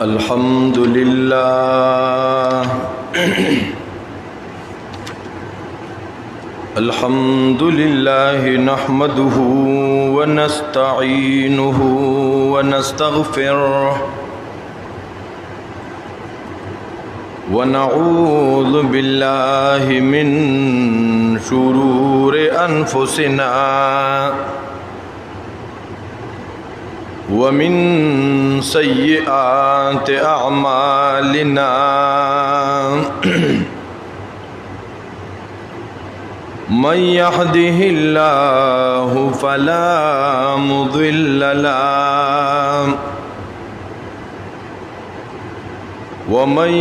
अल्हम्दुलिल्लाह नहमदुहु व नस्तईनुहु व नस्तगफिरुह व नऊज़ु बिल्लाहि मिन शुरूरि अनफुसिना व मिन सय्यिआति अअमालिना मन यहदिहिल्लाहु फला मुदिल्ल लहु व मन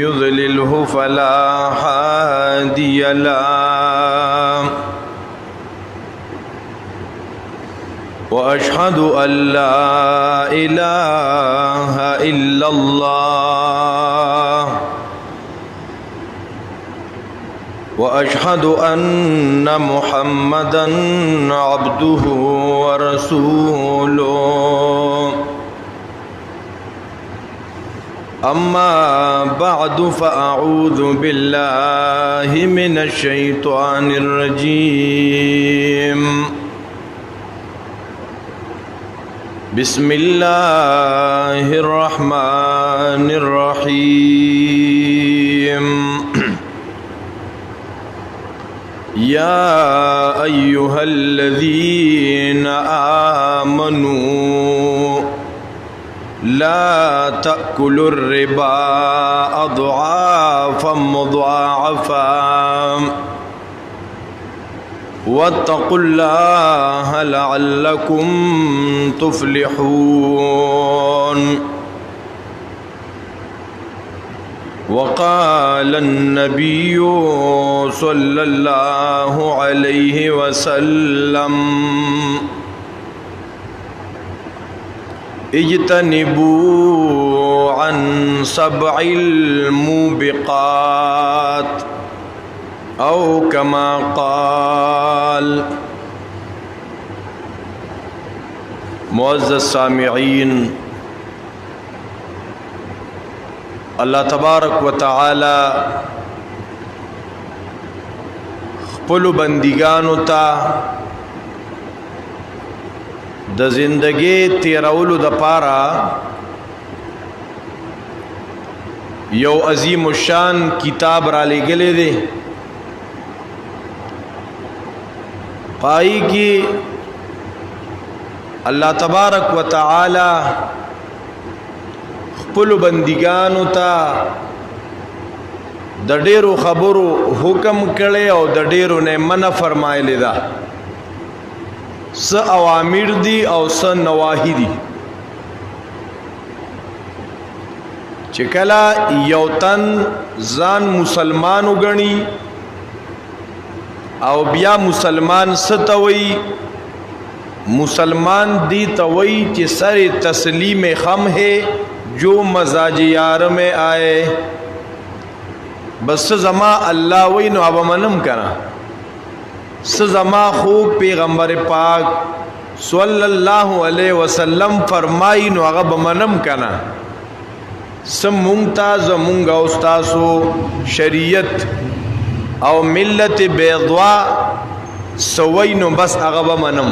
युज़लिल्हु फला हादिय लहु व अशहदु अल्ला इलाहा इल्लल्लाह व अशहदु अन्न मुहम्मदन अब्दुहु व रसूलुहु अम्मा बअदु फ़अऊज़ु बिल्लाहि मिनश शैतानिर रजीम बिस्मिल्लाहिर रहमानिर रहीम या अय्युहल्लज़ीना आमनू ला तअकुलुर रिबा अज़आफ़म मुज़ाअफ़ा वत्तक़ुल्लाह लअल्लकुम तुफ़्लिहून वक़ाल अन्नबिय्यु सल्लल्लाहु अलैहि वसल्लम इज्तनिबू अन सबइल मूबिक़ात औ कमा क़ाल। मुअज़्ज़ज़ सामिईन, अल्लाह तबारक व तआला खपलु बंदिगानु ता द जिंदगी तेरवलु द पारा यो अजीम शान किताब रा लेगले दे पाई की अल्लाह तबारक व तआला खपलु बंदिगानु ता द ढेरो खबरो हुक्म कड़े और द ढेरो ने मना फरमाइले दा। स अवामिर दी और स नवाही दी। चिकला यौतन जान मुसलमान उगणी और बिया मुसलमान सतवई मुसलमान दी तवई कि सर तस्लीम खम है जो मजाज यार में आए बस जमा अल्लाह वही नो अब मनम करा सज़मा खूब पैगम्बर पाक सल्लल्लाहु अलैहि वसल्लम फरमाई नो अगब मनम कना सम मुमताज़ मुंगा उस्तासो शरीयत और मिल्लत बेदवा सवई नो बस अगब मनम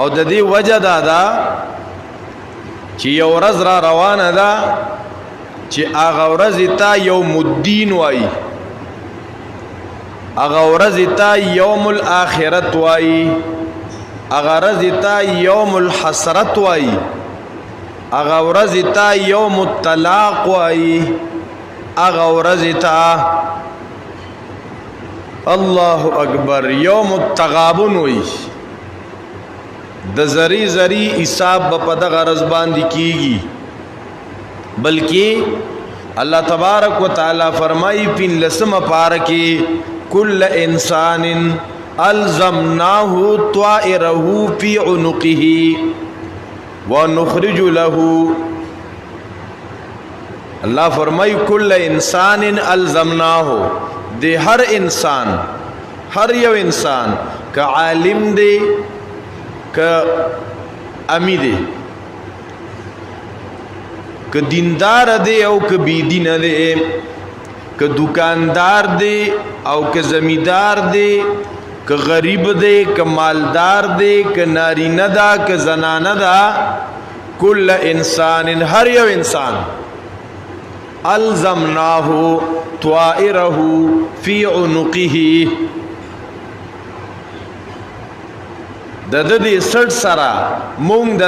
और ददी वजह दादा ची यौरज रा रवान दा ची आगौरजिता यौमुद्दीन वाई अगौरजिता यौमुल आखिरत वाई अगरजिता यौमुल हसरत वाई अगौरजिता यौमुत तलाक वाई अगौरजिता अल्लाहु अकबर यौमुत तगाबुन वाई द जरी जरी हिसाब बपद गरज बांधी कीगी बल्कि अल्लाह तबारक व तआला फरमाई फिन लसम पार की कुल्ल इंसानिन अल्ज़मनाहु त्वाइरहु फी उनुक़िही व नुख़रिजु लहू। अल्लाह फरमाई कुल्ल इंसानिन अल्ज़मनाहु दे हर इंसान हर यो इंसान का आलिम दे का अमी दे که دیندار دی او که بی دین دی، که دکاندار دی او که زمیدار دی، که غریب دی که مالدار دی، که نارینه دا که زنانه دا، کل انسان هر یو انسان الزمناه طائره فی عنقه د دې سټ سره مونږ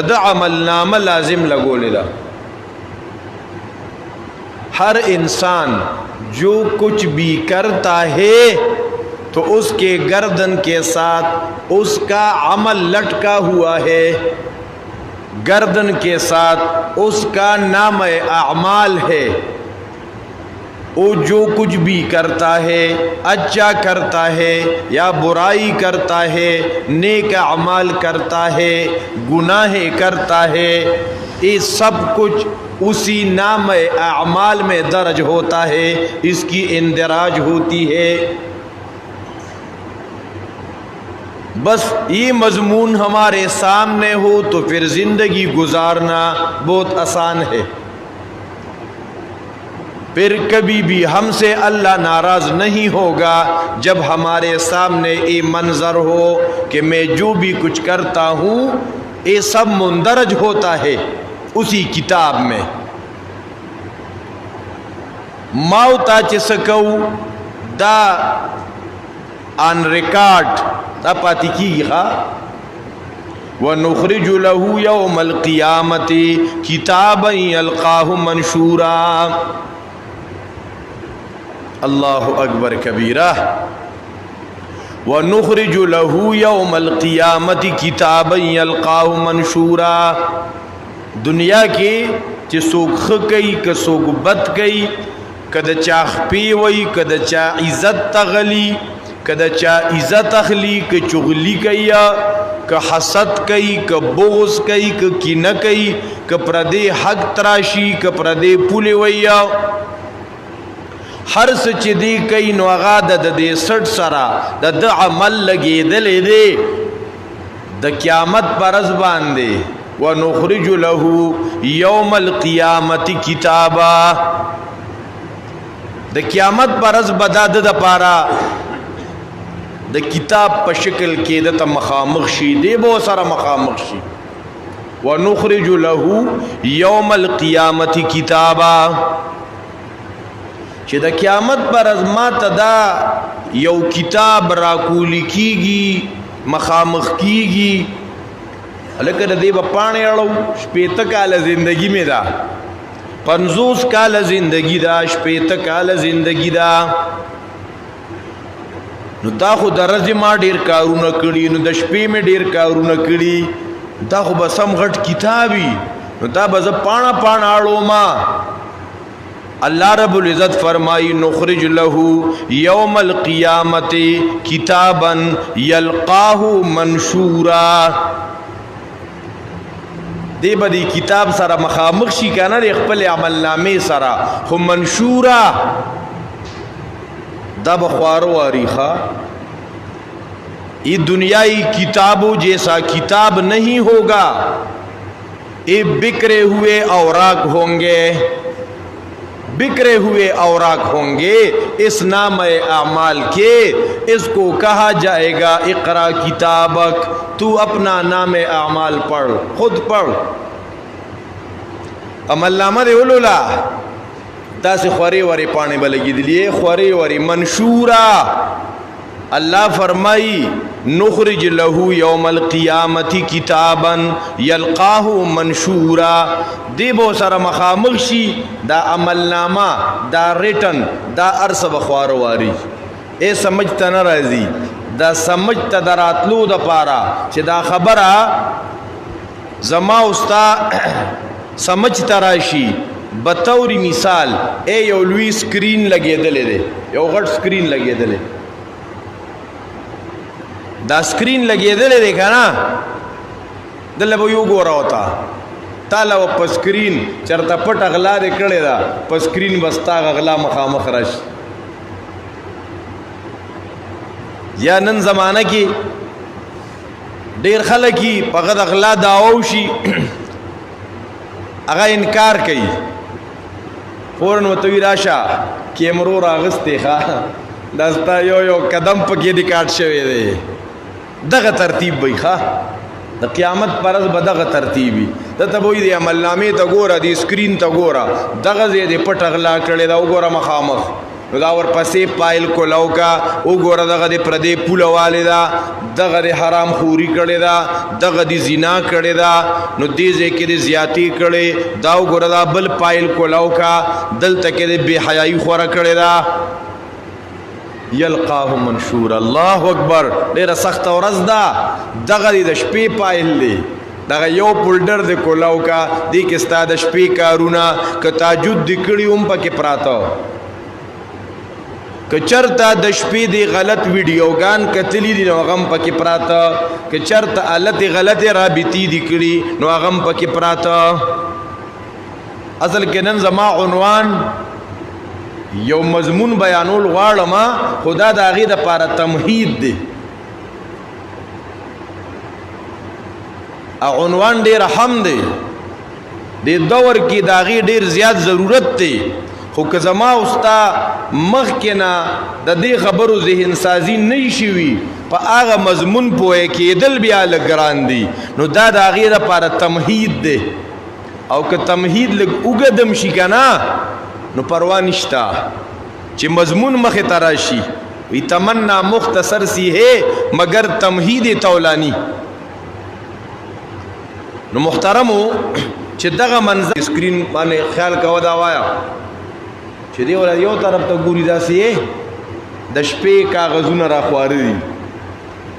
د عمل نامه لازم لګولې ده. ہر انسان جو کچھ بھی کرتا ہے تو اس کے گردن کے ساتھ اس کا عمل لٹکا ہوا ہے، گردن کے ساتھ اس کا نام اعمال ہے. وہ جو کچھ بھی کرتا ہے، اچھا کرتا ہے یا برائی کرتا ہے، نیک اعمال کرتا ہے، گناہ کرتا ہے، یہ سب کچھ اسی نام اعمال میں درج ہوتا ہے، اس کی اندراج ہوتی ہے. بس یہ مضمون ہمارے سامنے ہو تو پھر زندگی گزارنا بہت آسان ہے. پھر کبھی بھی ہم سے اللہ ناراض نہیں ہوگا جب ہمارے سامنے یہ منظر ہو کہ میں جو بھی کچھ کرتا ہوں یہ سب مندرج ہوتا ہے اسی کتاب میں. ماوتا چې سکو دا آن ریکارڈ دا پاتی کی گا. وَنُخْرِجُ لَهُ يَوْمَ الْقِيَامَةِ كِتَابًا يَلْقَاهُ مَنْشُورًا. اللہ اکبر کبیرہ. وَنُخْرِجُ لَهُ يَوْمَ الْقِيَامَةِ كِتَابًا يَلْقَاهُ مَنْشُورًا. دنیا کی چې څوک ښه کوي که څوک بد کوي، که د چا خپې وي که د چا عزت تغلی، که د چا عزت اخلي، که چغلی کوي، که حسد کوي، که بغض کوي، که کینه کوي، که پردې حق تراشي، که پردې پولې وي، هر څه چې دی کوي نو هغه د دې سټ سره د عمل لګېدلی دی د قیامت پر ورځ باندې. وَنُخْرِجُ لَهُ يَوْمَ الْقِيَامَةِ كِتَابًا. د قیامت پر ورځ به دا د پاره د کتاب په شکل کې د ته مخامخ شي، دی به سره مخامخ شي. وَنُخْرِجُ لَهُ يَوْمَ الْقِيَامَةِ كِتَابًا. چې د قیامت پر ورځ ماته دا یو کتاب راکولی کیږي، مخامخ کیږي. لکه د دې به پاڼې اړو 60 کاله زندگی مې ده، 50 کاله زندگی ده، 60 کاله زندگی ده. نو دا خو د ورځې ما ډېر کارونه کړي، نو د شپې مې ډېر کارونه کړي، دا خو به سم غټ کتابي، نو دا به زه پاڼه پاڼه اړوم. اللہ رب العزت فرمائی نخرج له یوم القیامت کتابا یلقاہ منشورا. دی با دی کتاب سره مخامخ شي کنه دی خپل عمل نامه سره، خو منشورا دا بخوارو واریخا. یہ دنیائی کتابوں جیسا کتاب نہیں ہوگا، یہ بکھرے ہوئے اوراق ہوں گے، بکھرے ہوئے اوراق ہوں گے اس نام اعمال کے. اس کو کہا جائے گا اقرا کتابک، تو اپنا نام اعمال پڑھ، خود پڑھ. عمل نامہ دے اولولا دا سے خوری وری پانے بلگی دلیے خوری وری منشورا. اللہ فرمائی نخرج له یوم القیامت کتابا یلقاہ منشورا. دی بو سر مخامخ شی دا عمل نامہ دا ریٹن دا عرص بخوار واری. اے سمجھتا نہ رازی دا سمجھتا دراتلو دا پارا چی دا خبرہ زما استا سمجھتا راشی. بطوری مثال اے یو لوی سکرین لگے دلے دے، یو غٹ سکرین لگے دلے، دا سکرین لگے دلے دیکھا نا دلے با یو گو رہا ہوتا تالا و پا سکرین چرتا پٹ اغلا دے کڑے دا پا سکرین بستا اغلا مخامخ رش. یا نن زمانہ کی دیر خلقی پا غد اغلا داوشی هغه انکار کوي فورن ورته وی راشه کیمرو راغستې ښه دا ستا یو قدم پکې ریکارډ شوی دی دغه ترتیب وي ښه د قیامت پر ورځ به دغه ترتیب وي دته به وي د عملنامې ته ګوره د سکرین ته ګوره دغه ځای دې پټ اغلا کړې ده وګوره مخامخ نو دا ورپسې پایل کولاو کا وګوره دغه د پردې پوله والې ده دغه د حرام خوري کړې ده دغه د زنا کړې ده نو دې ځای کې د زیاتي کړې دا وګوره دا بل پایل کولاو کا دلته کې د بې حیایي خوره کړې ده یلقاه منشور الله اکبر ډیره سخت ورځ ده دغه د شپې پایل دی دغه یو پولډر د کولاو کا دی کې ستا د شپې کارونه که تهجد دی کړي هم پکې پراته که چرته د شپې دی غلط ویډیوګان کتلی دي نو هغه هم پکې پراته که چرته غلط رابطې دی کړي نو هغه هم پکې پراته اصل کې نن زما عنوان یو مضمون بیانول غواړم خدا د هغې دپاره تمهید دی عنوان ډېر اهم دی د دور کې د هغې ډېر زیات ضرورت دی خو که زما او ستا مخکې نه د دې خبرو ذهن سازي نه شوي په هغه مضمون پوهه کېدل بیا لږ ګران دي نو دا د هغې دپاره تمهید دی او که تمهید لږ اوږدم شي که نه نو پروا نشتا چې مضمون مخې ته راشي وی تمنا مختصر سی ہے مگر تمہید طولانی نو محترمو چې دغه منظر سکرین باندې خیال کوه دا وایا چې دی ولا یو طرف ته ګوري داسې د شپې کاغذونه راخواره دي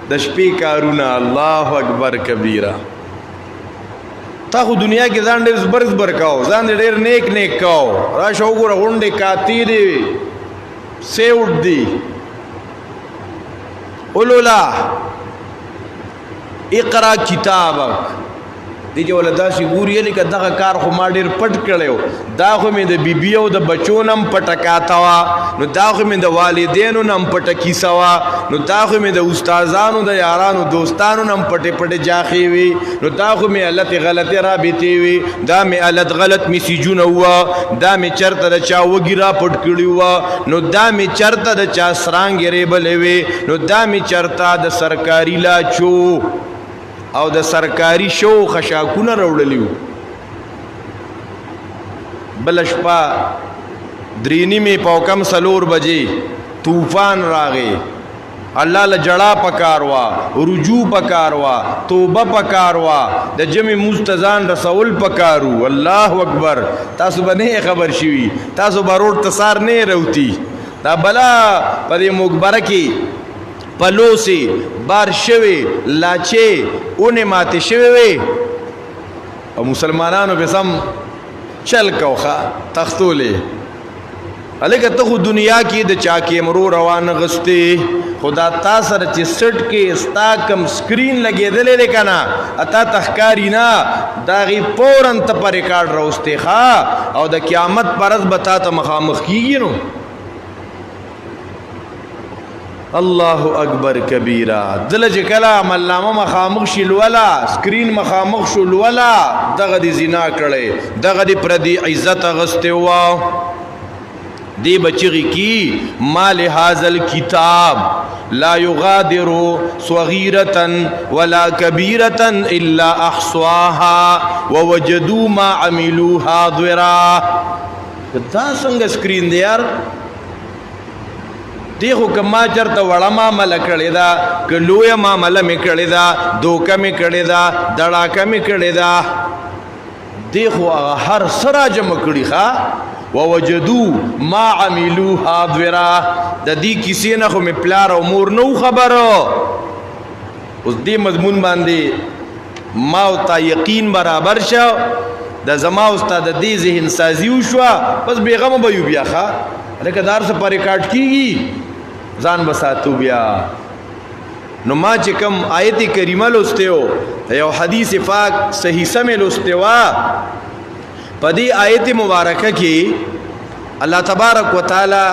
د شپې کارونه الله اکبر کبیره تا خو دنیا کې ځان ډېر زبر زبر کاو ځان ډېر نیک نیک کاو راشه وګوره غونډې کاتی دي سیوټ دي اولولا اقرا کتابک دی چې ولا داسې ګوري یعنې که دغه کار خو ما ډېر پټ کړی و دا خو مې د بیبي او د بچو نه هم پټه کاته وه نو دا خو مې د والدینو نه هم پټه کیسه وه نو دا خو مې د استادانو د یارانو دوستانو نه هم پټې پټې جاخې وي نو دا خو مې غلطې غلطې رابطې وي دا مې غلط میسیجونه وه دا مې چېرته د چا وږي را پټ کړي وه نو دا مې چېرته د چا سرانګې ریبلې وې نو دا مې چېرته د سرکاري لاچو او د سرکاري شو خشاکونه راوړلیو بل شپه 3:30 پاو کم 4 بجې طوفان راغې الله له جړه پکار وا رجوع پکار وا توبه پکار وا د جمع مستزان رسول پکارو الله اکبر تاسو باندې خبر شوي تاسو باروډ تسار نه روتی دا بلا پدې مقبره کې پلوسی بار شوی لاچه اونې ماته شوی وي او مسلمانانو به سم چل کوخه تختولې هلکه ته خو دنیا کې د چا کیمرو روان غستې خدا تا سره چې سټ کې ستا کم سکرین لګېدلی دی که نه اتا تخکاري نه د هغې فورا ته په ریکارډ راوستې ښه او د قیامت په ورځ به تا ته مخامخ کېږي نو الله اکبر کبیره دله چې کله عملنامه مخامخ شي لولا سکرین مخامخ شو لولا دغه د زنا کړی دغه د پردي عزت اغستې وه دی بچغی کی مال هذا الكتاب لا يغادر صغيرة ولا كبيرة إلا أحصاها ووجدوا ما عملوا حاضرا دا څنګه سکرین دی یار دی خو که ما چرته وړه معامله کړې ده که لویه معامله مې کړې ده دوکه مې کړې ده دړاکه مې کړې ده دی خو هغه هر څه را جمع کړي ښه ووجدو ما عملو حاضرا د دې کیسې نه خو مې پلار او مور نه و خبره اوس دې مضمون باندې ما او تا یقین برابر شو د زما او ستا د دې ذهن سازي وشوه بس بېغمه به یو بیا ښه لکه دا هر څه په ریکارډ کېږي ځان به ساتو بیا نو ما چې کوم آیت کریمه لوستی و یو حدیث پاک صحیح سمې لوستی وه په دې آیت مبارکه کې الله تبارک وتعالی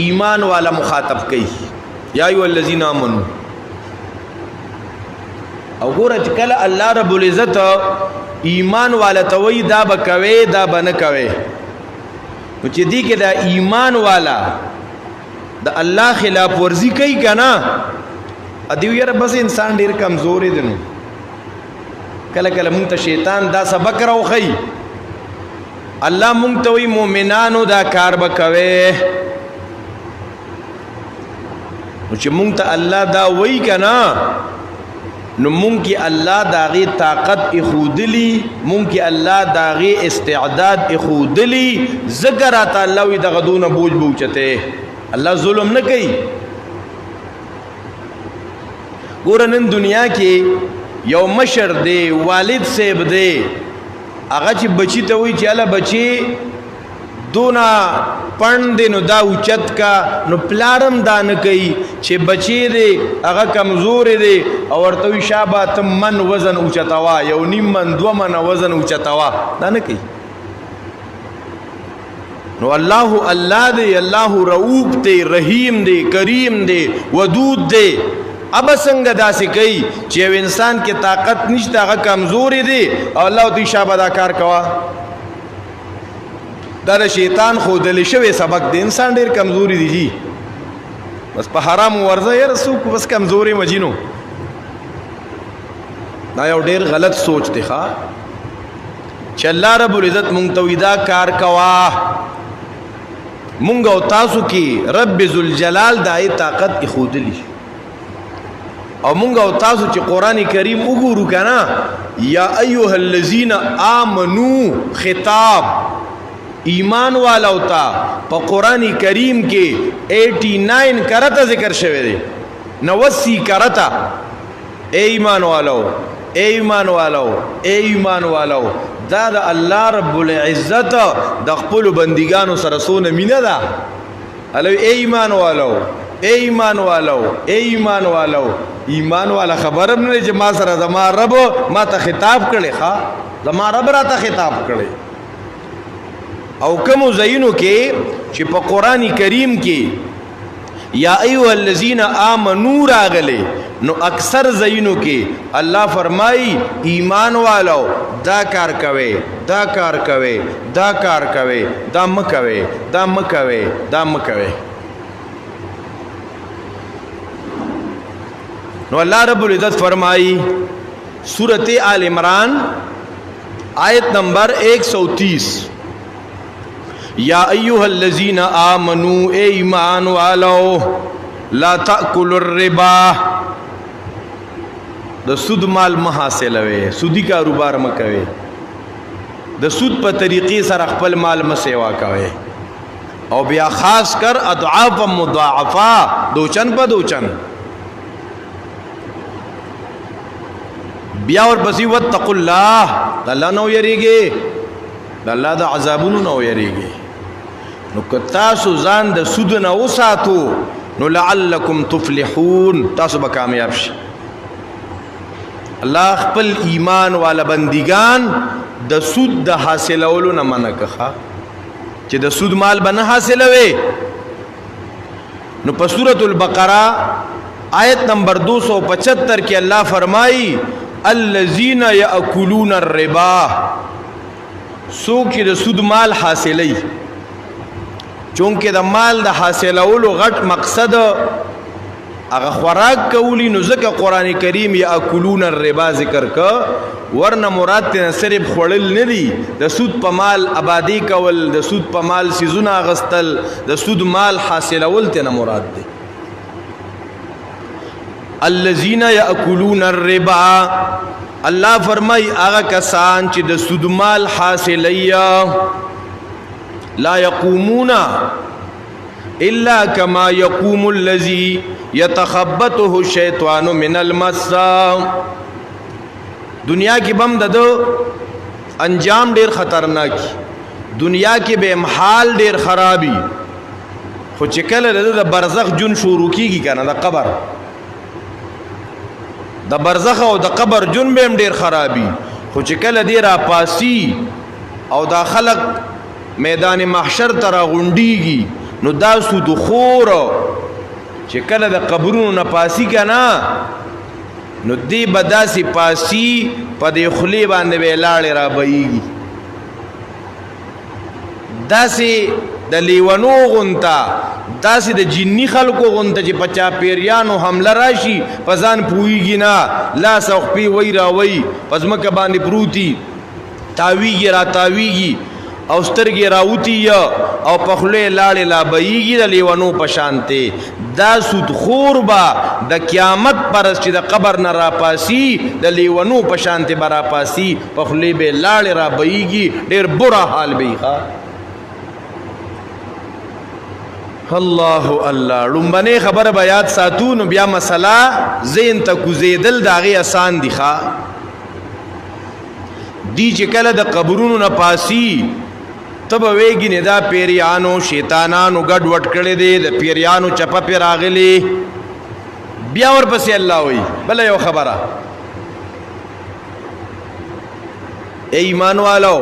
ایمان والا مخاطب کوي یا ایها الذین آمنوا او ګوره چې کله الله رب العزت ایمان والا توي دا بکوي دا بنه کوي نو چې دی کې دا ایمان والا د الله خلاف ورزي کوي کنه ادیو یاره بس انسان ډیر کمزوري دی نو کله کله مونږ ته شیطان دا سبق راوخی الله مونږ ته وی مؤمنانو دا کار بکوي نو چې مونږ ته الله دا وی کنه نو مونږ کې الله داغي طاقت اخودلی مونږ کې الله داغي استعداد اخودلی ذکر تعالی وی دغه دون بوج بوچته الله ظلم نه کوي ګور نن دنیا کې یو مشر دی والد صاحب دی هغه چې بچی ته وی چې الله بچی دونا پند نو دا اوچت کا نو پلارم دا نه کوي چې بچی دی هغه کمزور دی او ورته شابه تم من وزن اوچتاوا یو نیم من دو من وزن اوچتاوا دا نه کوي نو الله دی الله رؤوف دی رحیم دی کریم دی ودود دی اب څنګه داسې کوي چې یو انسان کې طاقت نشته هغه کمزوري دی او الله دې شابه دا کار کوا دا شیطان خودلی شوی سبق دی انسان ډیر کمزوري دی جی بس په حرام ورځه یې رسوک بس کمزوري مجینو دا یو ډیر غلط سوچ دی ښا چې الله رب العزت مونږ ته ودا کار کوا مونږ او تاسو کې رب ذوالجلال دای طاقت خودلی او مونږ او تاسو چې قران کریم وګورو کنه یا ایها الذین آمنو خطاب ایمان والا ہوتا په قران کریم کې 89 کرتا ذکر شوی دی 90 کرتا اے ایمان والو اے ایمان والو اے ایمان والو دا د الله رب العزت د خپل بندګانو سره سونه مینه ده الو اے ایمان والو اے ایمان والو اے ایمان والو ایمان والا خبرم نه چې ما سره زما رب ما ته خطاب کړي ښا زما رب را ته خطاب کړي او کوم زینو کې چې په قران کریم کې یا ایها الذین آمنو راغله نو اکثر زینو کې الله فرمای ایمان والو دا کار کوي دا کار کوي دا کار کوي دا مکوي دا مکوي دا مکوي نو اللہ رب العزت فرمائی سورۃ آل عمران آیت نمبر 130 یا ایها الذین آمنوا اے ایمان والو لا تأکلوا الربا د سود مال محاصلوي سودی کاروبار مکوي د سود په طریقې سره خپل مال مسیوا کوي او بیا خاص کر اضعاف مضاعفه دوچن په دوچن بیا ور پسې وتقوا الله الله نو یریږي الله د عذابونو نو یریږي نو کتا سو ځان د سود نه وساتو نو لعلکم تفلحون تاسو به کامیاب شئ الله خپل ایمان والا بندگان د سود د حاصلولو نه منع کړه چې د سود مال به نه حاصلوي نو په سورۃ البقره آیت نمبر 275 کې الله فرمایي الذين يأكلون الربا سوک چې د سود مال حاصلي چونکه د مال د حاصلولو غټ مقصد هغه خوراک کولی نو ځکه قران کریم یاکلون الربا ذکر کا ورنه مراد ته صرف خړل نه دي د سود په مال آبادی کول د سود په مال سيزونه غستل د سود مال حاصلول ته نه مراد دي الذين يأكلون الربا الله فرمای هغه کسان چې د سود مال حاصلیا لا يقومون الا كما يقوم الذي يتخبطه الشيطان من المس دنیا کې بم ددو انجام ډیر خطرناک دنیا کې به محال ډیر خرابي خو چې کله د برزخ جون شروع کیږي کنه د قبر د برزخ او د قبر جون به ډیر خرابي خو چې کله دی را پاسی او دا خلق میدان محشر ته راغونډيږي نو دا سود خور چې کله د قبرونو نه پاسی کنه نو دی بداسي پاسی په دې خلی باندې به لاړې را بهیږي داسې د لیونو غونتا داسې د جنی خلکو غونته چې په چاپیریانو حمله راشي په ځان پوهیږي نه لاس او خپې وی را وی په ځمکه باندې پروتي تاویږي را تاویږي او سترګې راوتی او په خولې لاړې لا بهیږي د لیونو په شانتې دا سودخور به د قیامت پرس چې د قبر نه راپاسي د لیونو په شانتې به راپاسي په خولې به لاړې را بهیږي ډېر بره حال به وي الله الله لومبنې خبره به یاد ساتو نو بیا مسله ذهن ته کوزېدل د هغې اسان دي دی چې کله د قبرونو نه پاسي ته به ویږي نه دا پیریانو شیطانانو ګډ وډ کړی دی د پیریانو چپه پې راغلي بیا ورپسې الله وایي بله یو خبره ای ایمان والو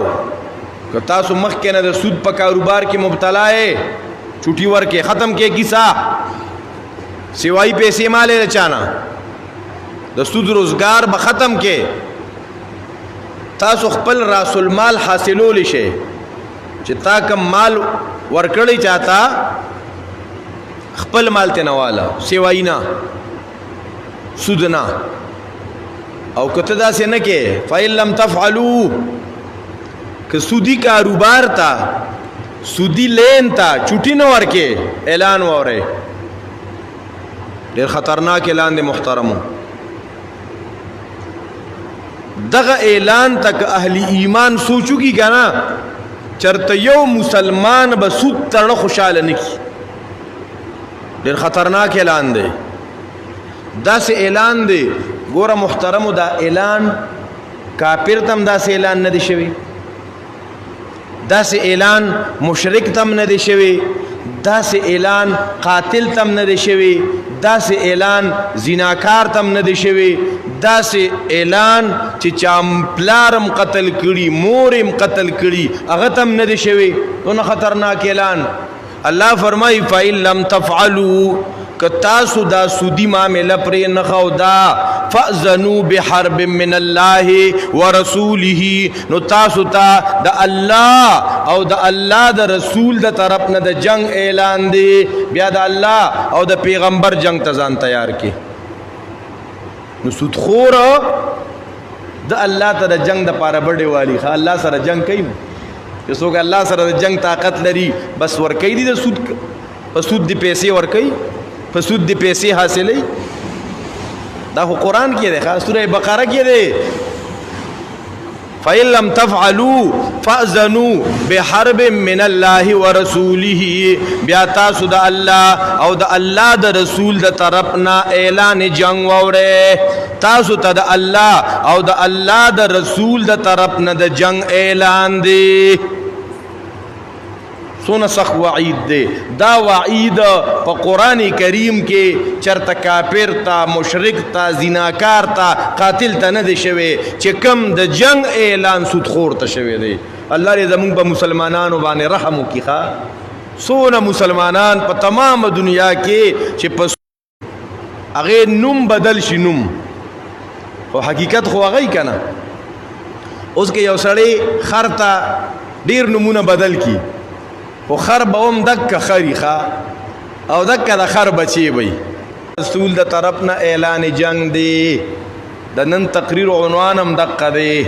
که تاسو مخکې نه د سود په کاروبار کې مبتلا یې چوټي ورکې ختم کې کیسه سوای پیسې مالې د چانا د سود روزګار به ختم کې تاسو خپل راس المال حاصلول شي چې تا کم مال ورکړی چاته خپل مال ته نواله سوای نه سود نه او کته دا سه نه کې فإن لم تفعلوا که سودی کاروبار تا سودی لین تا چوټی نه ورکې اعلان وره ډېر خطرناک اعلان دی محترمو دغه اعلان تک اهل ایمان سوچو کی کنه چرته یو مسلمان به سود تړه خوشاله نکی ډېر خطرناک اعلان دی داسې اعلان دی ګوره محترمو دا اعلان کافر تم داسې اعلان نه دی شوی داسې اعلان مشرک تم نه دی شوی داسې اعلان قاتل تم نه دی شوی داسې اعلان زناکار تم نه دی شوی داسې اعلان چې چا پلارم قتل کړي مورم قتل کړي هغه تم نه دی شوی دونه خطرناک اعلان الله فرمایي فإن لم تفعلوا که تاسو دا سودی معامله پرې نه خو دا فأذنوا بحرب من الله ورسوله نو تاسو ته د الله او د الله د رسول د طرف نه د جنگ اعلان دی بیا د الله او د پیغمبر جنگ ته ځان تیار کی نو سودخور د الله ته د جنگ د پاره بډې والی ښه الله سره جنگ کوي چې څوک الله سره د جنگ طاقت لري بس ور کوي د سود په سود دی پیسې ور کوي په سود دی پیسې حاصلې دا خو قرآن کې دی سورہ بقره کې دی فإن لم تفعلوا فأذنوا بحرب من الله ورسوله بیا تاسو د الله او د الله د رسول د طرفنا اعلان جنگ وره تاسو ته د الله او د الله د رسول د طرفنا د جنگ اعلان دی سونه سخت وعید دی دا وعید په قرآن کریم کې چرته کافر تا مشرک تا زناکار تا قاتل تا نه دی شوی چې کم د جنگ اعلان سودخور ته شوی دی الله دې زمونږ په مسلمانانو باندې رحم وکړي سونه مسلمانان په تمام دنیا کې چې په هغې نوم بدل شي نوم خو حقیقت خو هغه کنه اوس کې یو سړی خر ته ډېر نومونه بدل کی خو خر به هم دکه خري او دکه د خر بچی وي رسول د طرف نه اعلان جنگ دی د نن تقریر عنوان هم دقه دی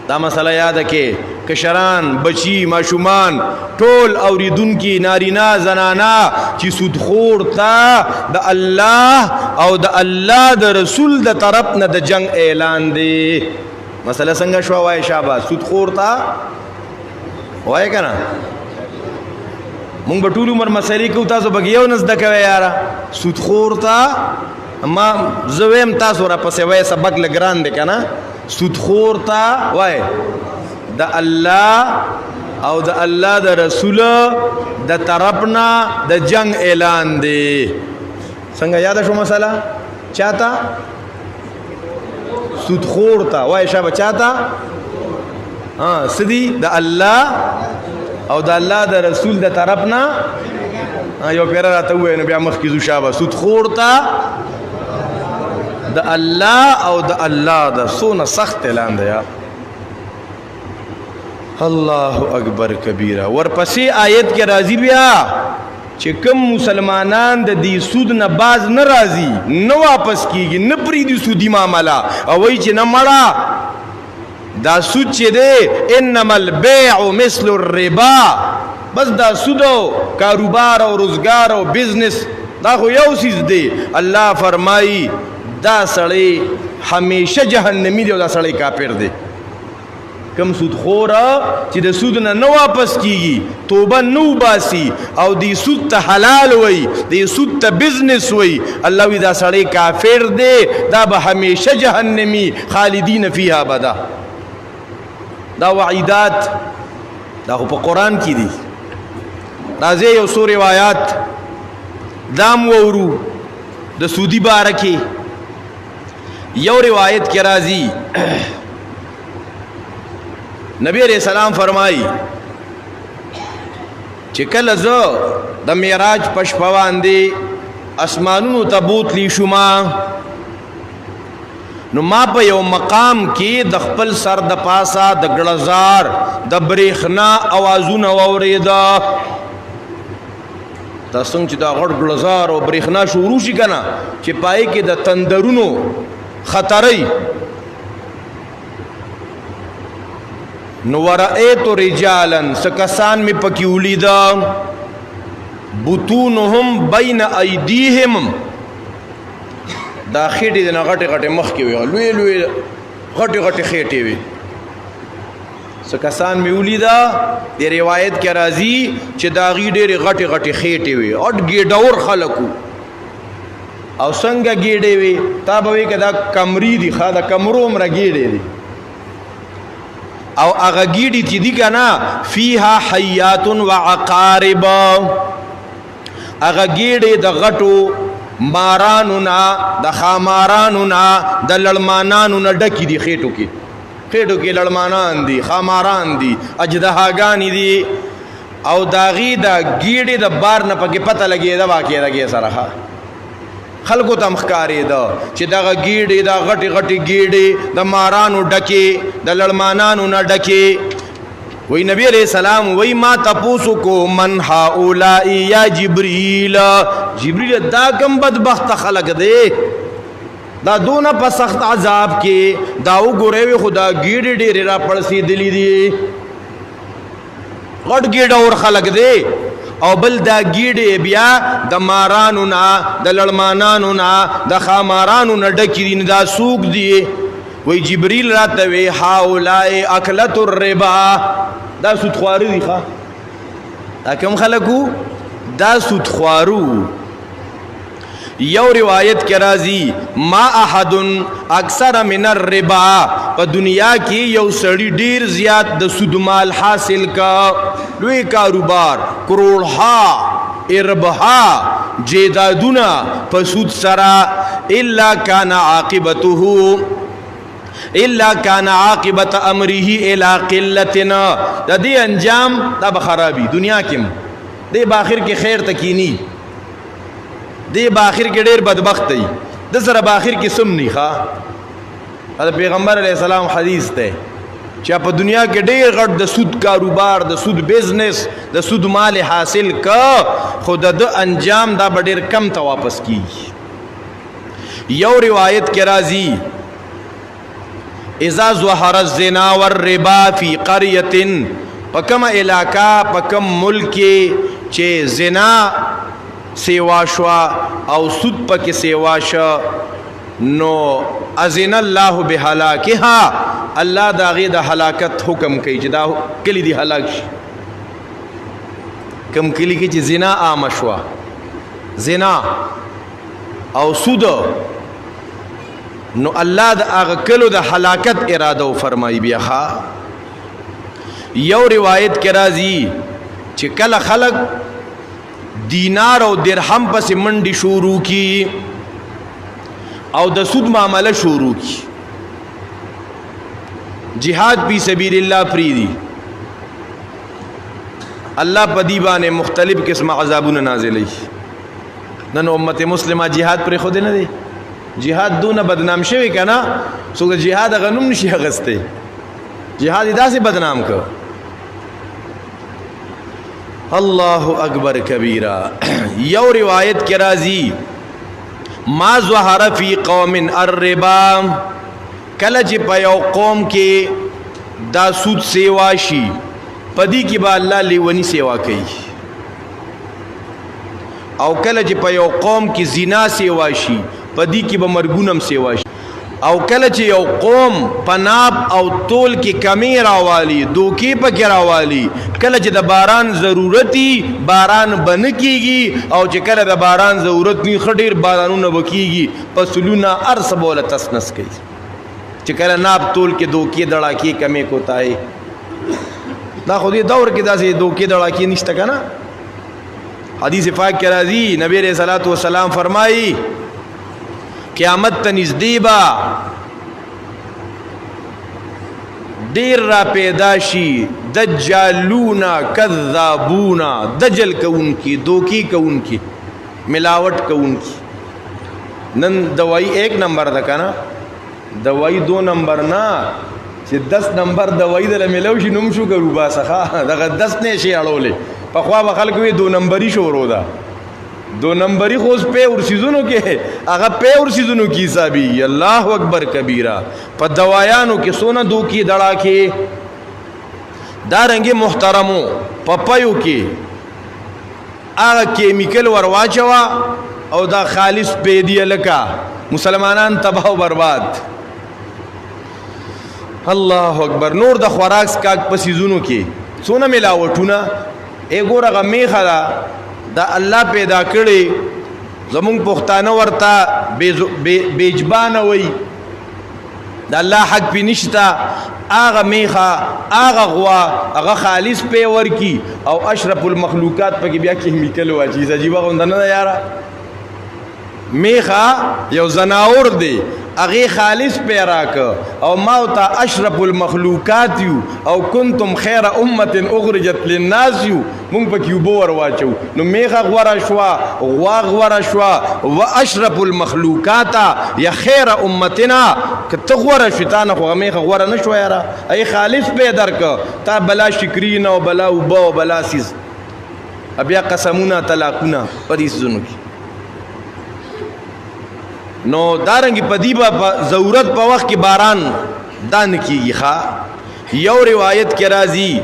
دا مسله یاد کې کشران بچی ماشومان ټول اوریدونکي نارینا زنانا چې سودخور تا د الله او د الله د رسول د طرف نه د جنگ اعلان دی مسله څنګه شو وای شابه سودخور تا وای کنه مونږ به ټول عمر مسلې کوو تاسو به یو نس د کوي یاره سودخور تا ما زویم تاسو را پسې وای سبق لګران دی کنه سودخور تا وای د الله او د الله د رسول د طرفنا د جنگ اعلان دی څنګه یاد شو مسله چاته سودخور تا وای شابه چاته سدي د الله او د الله د رسول د طرفنا یو پیر راته وای نو بیا مخ کې زو شابه سودخور تا د الله او د الله د سونه سخت اعلان دی. الله اکبر کبیره. ورپسې آیت کې راځي بیا چې کوم مسلمانان د دې سود نه باز نه راځي نه واپس کیږي نه پریدي سودی معامله او وایي چې نه مړه دا سود چې دی انما البيع مثل الربا، بس دا سود او کاروبار او روزگار او بزنس دا خو یو سیز دی. الله فرمایي دا سړی همیشه جهنمی دی او دا سړی کافر دی. کم سود خورا چې د سود نه واپس کیږي توبه نو باسي او دی سود ته حلال وي دی سود ته بزنس وي، الله وی دا سړی کافر دی، دا به همیشه جهنمی خالدین فیها ابدا. دا وعیدات دا خو په قرآن کې دي. راځي یو څو روایات دام وورو د سودی بارکه. یو روایت کې راځي نبی علیہ السلام فرمائی چې کله زه د معراج په شپه باندې اسمانونو ته بوتلی شوما نو ما په یو مقام کې د خپل سر د پاسه د ګړزار د بریښنا اوازونه واورېده. تاسو چې دا غړ ګړزار او بریښنا شروع شي کنه چې پای کې د تندرونو خطرې نو ورأیت رجالا سکسان می پکی ولیدا بطونهم بین ایدیهم دا خیٹی دینا غٹی غٹی مخ کی وی لوی لوی غٹی غٹی خیٹی وی سکسان می ولیدا دی روایت کی رازی چه دا غی دیر غٹی غٹی خیٹی وی اٹ گیڈور خلقو او سنگا گیڈی وی تا بوی که دا کمری دی خواه دا کمروم را گیڈی دی او اغا گیڑی تی دی کنا فیہا حیات و عقارب اغا گیڑی دا غٹو مارانونا دا خامارانونا دا لڑمانانونا ڈکی دی خیٹو کی لڑمانان دی خاماران دی اجدہاگانی دی او داغی دا گیڑی دا بار نا پاکی پتہ لگی دا واقعی دا گی سرخا خلقو تا مخکاری دا چی دا گیڑی دا غٹی غٹی گیڑی دا مارانو ڈکی دا لڑمانانو نا ڈکی. وی نبی علیہ السلام وی ما تپوسو کو من ہاولائی یا جبریل جبریل دا کم بدبخت خلق دے دا دونا پا سخت عذاب کے داو گوریوی خدا گیڑی ڈیری را پڑسی دلی دی غٹ گیڑا اور خلق دے او بل دا گیڑی بیا دا مارانو نا دا لڑمانانو نا دا خامارانو نا ڈکی دین دا سوک دیئے. وی جبریل راتوی ہاولائی اکلت الربا دا سودخواری دی خواہ دا کم خلقو دا سودخوارو. یو روایت کے رازی ما احد اکثر من الربا پا دنیا کی یو سڑی دیر زیاد دا سود مال حاصل کا لوی کاروبار کروڑہا اربہا جیدادونا پا سود سرا الا کان عاقبتہو الا کان عاقبت امرہی الى قلتنا دا دی انجام دا بخرابی دنیا کم دی باخر کے خیر تکینی دی باخر کے ډیر بدبخت دی د سره باخر کې سم نه ښه. دا پیغمبر علیہ السلام حدیث ته چې په دنیا کې ډیر غټ د سود کاروبار د سود بزنس د سود مال حاصل کا خود د انجام دا ډیر کم ته واپس کیږي. یو روایت کې راځي اذا ظهر الزنا والربا في قريه پکم علاقہ پکم ملک چې زنا سیوا شوا او سود پک سیوا شا نو اذن الله بهلاکها الله دا غي د هلاکت حکم کوي چې دا کلی دی هلاک شي. کم کلی کې چې زنا عام شوا زنا او سود نو الله د هغه کلو د هلاکت اراده فرمایي. بیا یو روایت کې راځي چې کله خلق دینار او درهم پس منډي شروع کی او د سود معاملہ شروع کی جہاد فی سبیل اللہ فریدی اللہ پدی بانے مختلف قسم عذابون نازلی نن امت مسلمہ جہاد پر خود نہ دے جهاد دونه بدنام شوی کنه څوک د جهاد غنوم نشي اغسته جهاد داسې بدنام کو الله اکبر کبیرہ یو روایت کې راځي ما ظهر فی قوم الربا کله چې په یو قوم کې دا سود سیوا شي پدې کې به الله لیونی سیوا کوي او کله چې په یو قوم کې زنا سیوا شي پدې کې به مرګونم سیوا شي او کله چې یو قوم پناب او تول کې کمی راوالی دوکې پکې راوالی کله چې د باران ضرورتي باران بن کیږي او چې کله د باران ضرورت نه خډیر بارانونه وکیږي فصلونه ارس بوله تسنس کوي چې کله ناب تول کې دوکې دړاکې کمی کوتای دا خو دې دور کې داسې دوکې دړاکې نشته کنه حدیث پاک کې راځي نبی رسول الله صلوات و سلام فرمایي قیامت ته نږدې با ډیر را پیدا شي دجالونا کذابونا دجل کوونکی دوکي کوونکی ملاوٹ کوونکی نن دوائی 1 نمبر ده کنه دوائی 2 نمبر نه چې 10 نمبر دوائی دل ملو شي نوم شو ګرو باسخه دغه 10 نه شي اړولې په خوا به خلکو 2 نمبري شروع ده 2 نمبری خوز پہ ورسیزونو کے اگا پہ ورسیزونو کی حسابی اللہ اکبر کبیرہ پا دوایانو کے سونا دو کی دڑا کے دارنگی محترمو پپایو کے آگا کیمیکل ورواچوا او دا خالص پیدی لکا مسلمانان تباہ و برباد اللہ اکبر نور دا خوراک سکاک پسیزونو کے سونا ملاوٹونا ایگو رغا میخا دا دا الله پیدا کړي زمون پښتانه ورته بیجبانه وای دا الله حق پی نشتا آغا میخا آغا غوا آغا خالص پی ورکی او اشرف المخلوقات پا کی بیا کیمیکل واچی عجیبا غندنه یارا میخا یو زناور دی اغه خالص پیراک او موتا اشرف المخلوقات یو او کنتم خیر امه اخرجت للناس یو مونږ پکې وبور واچو نو میخه غورا شوا غوا غورا شوا و اشرف المخلوقات یا خیر امتنا کته غورا شیطان خو میخه غورا نشو یارا ای خالص په درک تا بلا شکرین او بلا وبو بلا سیز بیا قسمونه طلاقونه پدې زونو کی نو دارنگی پدیبا ضرورت پا وقت کی باران دان کیگی خواہ یو روایت کی رازی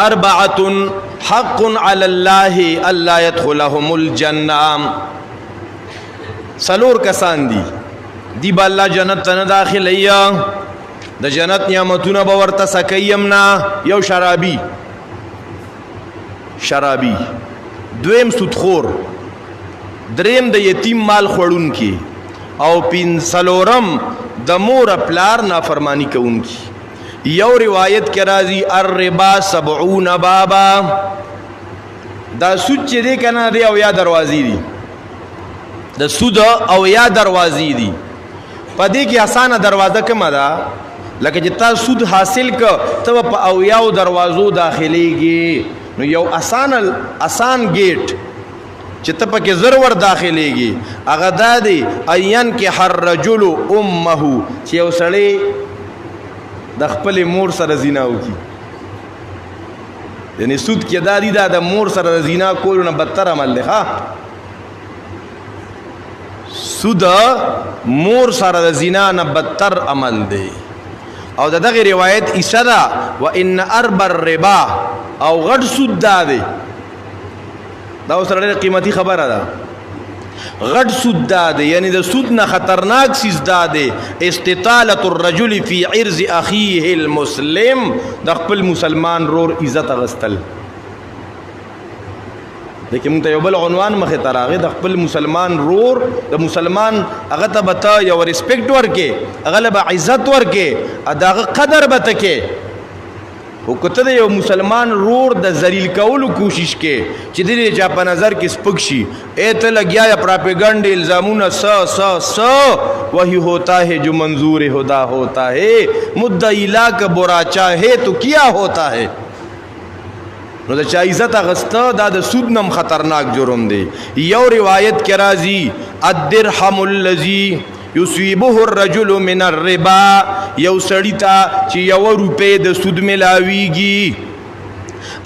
اربعت حق علی اللہ اللہ يدخلهم الجنہ سلور کسان دی با اللہ جنت تن داخل ایا دا جنت نعمتون باورتا سکیمنا یو شرابی دویم سودخور دریم د یتیم مال خوړون کی او پنځلورم د مور پلار نافرمانی کوون کی یو روایت کې راځي الربا 70 بابا دا سود چې دی کنه دی او یا دروازې دي د سود او یا دروازې دي پدې کې اسانه دروازه کومه ده لکه چې تا سود حاصل ک ته په او یاو دروازو داخليږي نو یو آسان گیټ چې ته پکې زر ور داخليږي هغه دادی عین کې هر رجل امه چې یو سړی د خپل مور سره زنا وکي یعنی سود کې دادی دا د مور سره زنا کول نه بدتر عمل دی ها سود مور سره زنا نه بدتر عمل دی او دغه روایت ایسدا وان اربع الربا او غټ سود دادی دا سره قیمتي خبره ده غټ سود ده یعنی د سود نه خطرناک سیز ده استطاله الرجل فی عرض اخیه المسلم د خپل مسلمان رور عزت غستل دغه مونږ ته یو بل عنوان مخه تراغه د خپل مسلمان رور د مسلمان هغه ته بتا یو ریسپیکټ ورکه هغه له عزت ورکه اداغه قدر بتکه او کته یو مسلمان رور د ذلیل کولو کوشش کې چې دې چا په نظر کې سپک شي ایت لګیا یا پروپاګاندا الزامونه س وہی ہوتا ہے جو منظور خدا ہوتا ہے مدعی لا کا برا چاہے تو کیا ہوتا ہے نو د چا عزت اغسته دا د سود نم خطرناک جرم دی. یو روایت کې راځي الدرهم الذي یصيبه الرجل من الربا، یو سړی ته چې 1 روپۍ د سود ملاویږي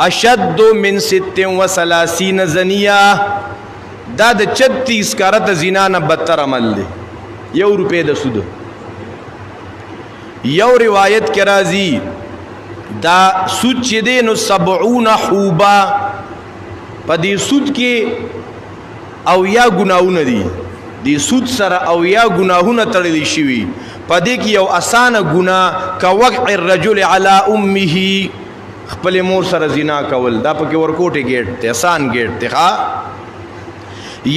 اشد من 36 زنیه، دا د 36 کارت زنا نه بدتر عمل دی 1 روپۍ د سود. یو روایت کې راځي دا سود چې دی نو 70 حوبا، په دې سود کې او یا گناهونه دي، دې سود سره او یا گناهونه تړلي شوي. په دې کې یو اسانه ګناه کا وقع الرجل علی امه، خپل مور سره زنا کول، دا پکې ورکوټي گیټ ته آسان گیټ ته ښا.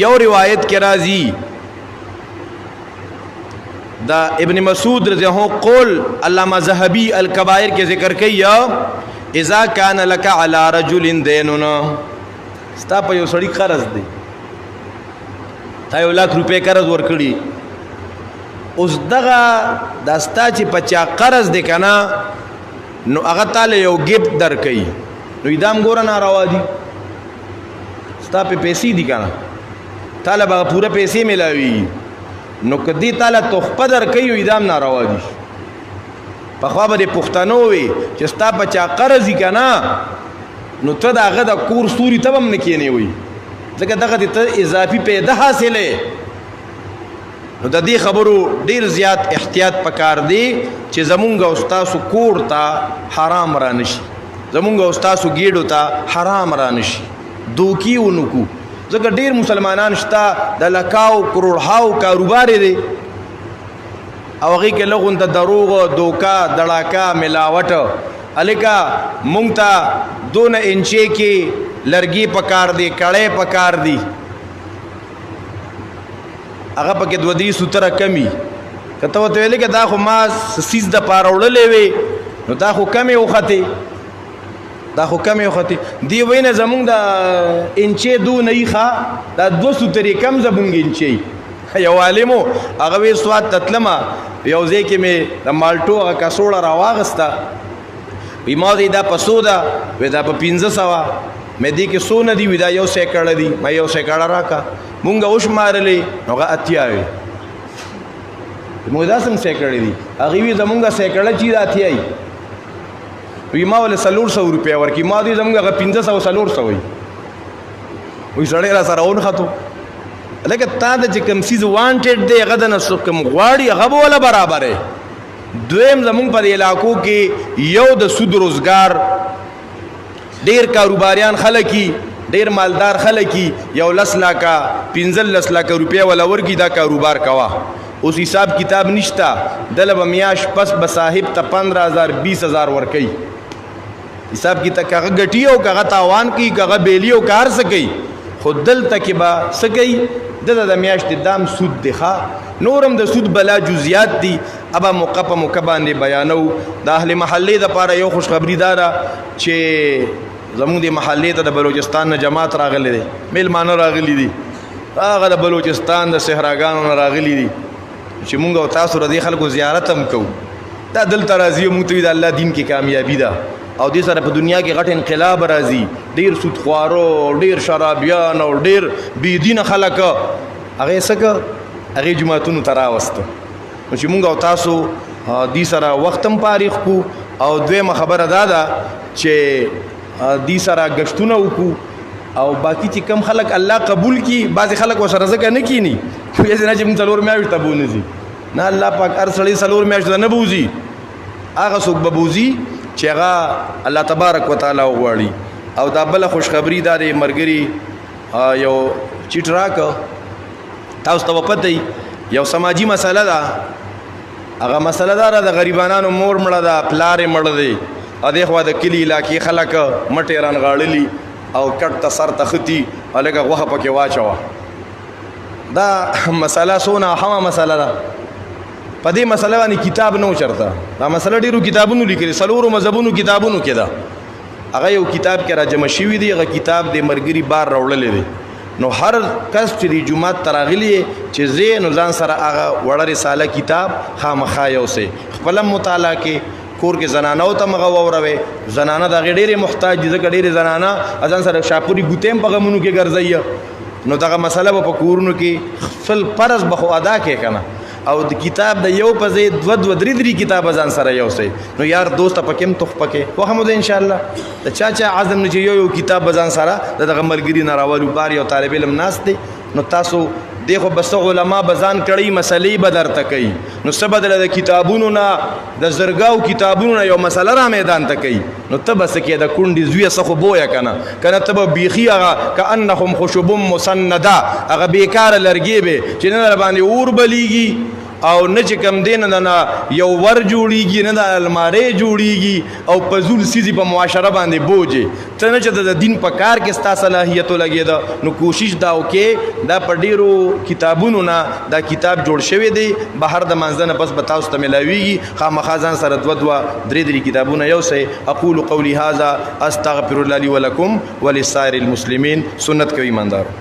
یو روایت کې راځي دا ابن مسعود رضی اللہ عنہ قول علامہ ذہبی الکبائر کے ذکر کیا اذا کان لک علی رجل دینن، ستا په یو سړی قرض دی، تا 1 لک روپے قرض ورکړي، اوس دغه داستا چې پچا قرض دی کنه نو هغه تعالی یو گفت درکې، نو ادم ګور ناروا دي، ستا په پیسې دي کنه تعالی به پوره پیسې ملاوي، نو کدی تعالی تحفه درکې ادم ناروا دي. په خوا به پښتنو وي چې ستا پچا قرض دی کنه نو ته دغه د کور سوري ته هم نه کېنی وي، ځکه دغه ته اضافي پیدا حاصله. نو د دې خبرو ډیر زیات احتیاط پکار دی چې زمونږ او تاسو کور ته حرام را نشي، زمونږ او تاسو ګیډو ته حرام را نشي، دوکي ونکو. ځکه ډیر مسلمانان شته د لکاو کروڑهاو کاروبار دی او هغې کې لغون ته دروغ دوکا دړاکا ملاوټ الکا مونږ ته 2 انچې کې لرګي پکار دی، کړې پکار دی، هغه پکې 2 ستره کمی کته وته ویلې کې دا خو ما سیس د پاره وړلې وي نو دا خو کمی وخته، دا خو کمی وخته دی وینه زمونږ د انچې 2 نه ښه دا 2 سترې کم زمونږ انچې. یو عالمو هغه وی سواد تتلمه یو ځای کې مې د مالټو هغه کڅوړه راواغسته، وی ما دی دا پسو ده، وی دا په 1500 مې دی کې سونه دی، وی دا 1 سیکړه دی، ما 1 سیکړه راکا مونږ اوش مارلې هغه اتیاوي، مونږ دا سم سیکړه دی، هغه وی زمونږه سیکړه چی اتیای، وی ما ول 400 روپیا ورکی، ما دی زمونږه 1500 400 وی، وی سړی را سره اون خطو لکه تا د چې کوم سیز وانټډ دی هغه د نسو کوم غواړي هغه به ولا برابر. دویم زمونږ په علاقو کې یو د سود روزګار ډیر کاروباریان خلکی، ډیر مالدار خلکی، یو 10 لکه 15 لکه روپیا ولا ورکی دا کاروبار کوا، اوس حساب کتاب نشتا، دله به میاش پس به صاحب ته 15000 20000 ورکی، حساب کتاب کاغه ګټي او کاغه تاوان کی کاغه بیلی او کار سکی، خود دل تک با سکی د میاشت دام سود دی ښا. نورم د سود بلا جزئیات دي، ابا موقع په موقع باندې بیانو. د اهل محلې د پاره یو خوشخبری دارا چې زموږ د محلې ته د بلوچستان نه جماعت راغلي دي، میلمانه راغلي دي، هغه د بلوچستان د صحراګانو نه راغلي دي چې مونږ او تاسو ر دې خلکو زیارت هم کوو. دا دلته راځي مونږ ته د الله دین کې کامیابی ده او دې سره په دنیا کې غټ انقلاب راځي. ډیر سود خوارو، ډیر شرابیان او ډیر بی دین خلک هغه سکه هغه جماعتونو ته راوسته، نو چې مونږ او تاسو دې سره وخت هم پاریخ کو. او دویمه خبره دا ده چې دې سره غشتونه وکړو او باقی چې کم خلک الله قبول کی، بعض خلک وسره ځکه نه کینی چې نه چې موږ څلور میاشتې ته بونځي نه، الله پاک هر سړی څلور میاشتې نه بوزي، هغه څوک به بوزي چې هغه الله تبارک وتعالى وغواړي. او دا بل خوشخبری دا د مرګري یو چیټ راک تاسو ته پته یو سماجی مسله ده، هغه مسله ده د غریبانو مور مړه ده، پلار مړه دی، ا دې خو د کلی علاقې خلک مټې ران غاړلی او کټ ته سر تختی الګه غوخه پکې واچوا. دا مسله سونه هم مسله ده، په دې مسله باندې کتاب نو چرته، دا مسله ډیرو کتابونو لیکلي، سلورو مذهبونو کتابونو کې ده. هغه یو کتاب کې را جمع شوی دی، هغه کتاب د مرګري بار راوړلې دی. نو هر کس چې د جمعه تراغلی چې زه نو ځان سره هغه وړه رساله کتاب خامخا یو سه خپل مطالعه کې کور کې زنانه او ته مغه ووروي زنانه د غډېره محتاج دي ځکه ډېره زنانه اذان سره شاپوري ګوتیم په غمونو کې ګرځي نو دغه مسله په کورونو کې فل فرض بخو ادا کې کنه او د کتاب د یو په ځای دو درې کتاب ځان سره یو سي نو یار دوست پکې تخ پکې خو هم ان شاء الله د چا عزم نه یو کتاب ځان سره دغه ملګری نه راولو بار یو طالب علم ناس دي نو تاسو دغه بس علما بزان کړي مسلې بدر تکي نو سبدل د کتابونو نه د زرګاو کتابونو نه یو مسله را میدان تکي نو تب سکه د کونډي زوی سخه بویا کنه تب بیخي هغه کانهم خشب مسنده هغه بیکار لرګي به چې نه باندې اور بلیږي او نه چې کم دین نه یو ور جوړیږي نه د الماری جوړیږي او پزول سیزي په معاشره باندې بوجي ته نه چې د دین په کار کې ستا صلاحیت لګي دا نو کوشش دا وکې دا په ډیرو کتابونو نه دا کتاب جوړ شوی دی بهر د منځنه بس بتاو ست ملاویږي خامخا ځان سره دوا درې کتابونه یو سه اقول قولي هذا استغفر الله لي ولكم ولسائر المسلمين سنت کوي ایماندار